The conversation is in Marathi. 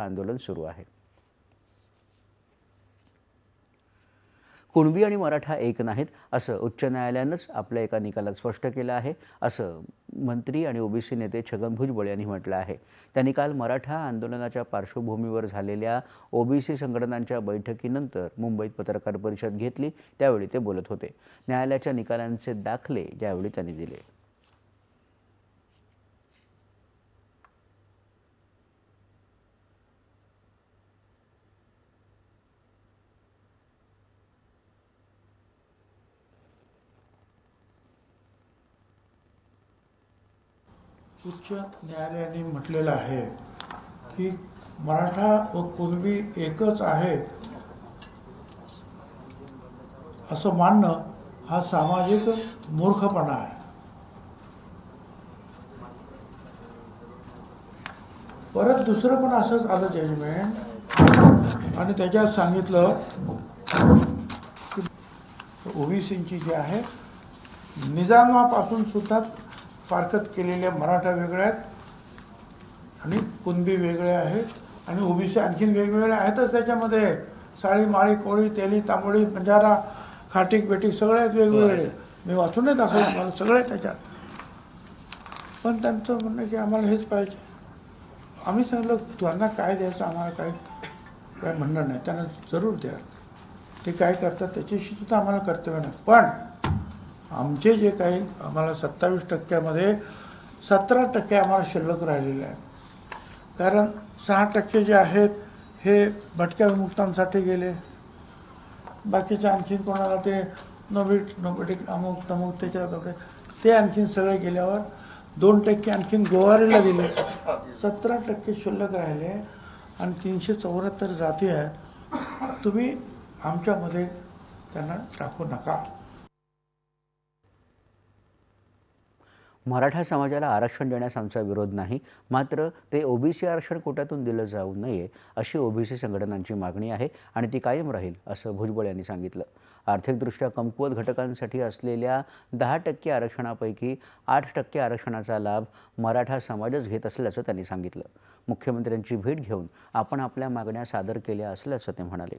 आंदोलन सुरू आहे। कुणबी आणि मराठा एक नाहीत असं उच्च न्यायालयानंच आपल्या एका निकालात स्पष्ट केलं आहे असं मंत्री आणि ओबीसी नेते छगन भुजबळ यांनी म्हटलं आहे। त्यांनी काल मराठा आंदोलनाच्या पार्श्वभूमीवर झालेल्या ओबीसी संघटनांच्या बैठकीनंतर मुंबईत पत्रकार परिषद घेतली, त्यावेळी ते बोलत होते। न्यायालयाच्या निकालांचे दाखले यावेळी त्यांनी दिले। उच्च न्यायालयाने म्हटलेलं आहे की मराठा व कुणबी एकच आहे असं मानणं हा सामाजिक मूर्खपणा आहे। परत दुसरं पण असंच आलं जजमेंट आणि त्याच्यात सांगितलं की ओबीसींची जी आहे निजामापासून सुद्धा फारकत केलेल्या मराठा वेगळ्या आहेत आणि कुणबी वेगळे आहेत आणि ओबीसी आणखीन वेगवेगळे आहेतच। त्याच्यामध्ये साळी माळी कोळी तेली तांबोळी बंजारा खाटीक बेटीक सगळे वेगवेगळे, मी वाचून नाही दाखवलं मला सगळे त्याच्यात। पण त्यांचं म्हणणं की आम्हाला हेच पाहिजे। आम्ही सांगितलं त्यांना काय द्यायचं आम्हाला काय म्हणणं नाही, त्यांना जरूर द्या, ते काय करतात त्याच्याशी सुद्धा आम्हाला कर्तव्य नाही। पण आमचे जे काही आम्हाला 27% 17% आम्हाला शिल्लक राहिलेले आहे, कारण 6% जे आहेत हे भटक्या विमुक्तांसाठी गेले, बाकीचे आणखीन कोणाला ते नोबिटी अमुक तमुक त्याच्यात ते आणखीन सगळे गेल्यावर 2% आणखीन गोवारीला दिले, 17% शिल्लक राहिले आणि 374 जाती आहेत। तुम्ही आमच्यामध्ये त्यांना टाकू नका। मराठा समाजाला आरक्षण देण्यास आमचा विरोध नाही, मात्र ते ओबीसी आरक्षण कोट्यातून दिलं जाऊ नये अशी ओबीसी संघटनांची मागणी आहे आणि ती कायम राहील असं भुजबळ यांनी सांगितलं। आर्थिकदृष्ट्या कमकुवत घटकांसाठी असलेल्या 10% आरक्षणापैकी 8% आरक्षणाचा लाभ मराठा समाजच घेत असल्याचं त्यांनी सांगितलं। मुख्यमंत्र्यांची भेट घेऊन आपण आपल्या मागण्या सादर केल्या असल्याचं ते म्हणाले।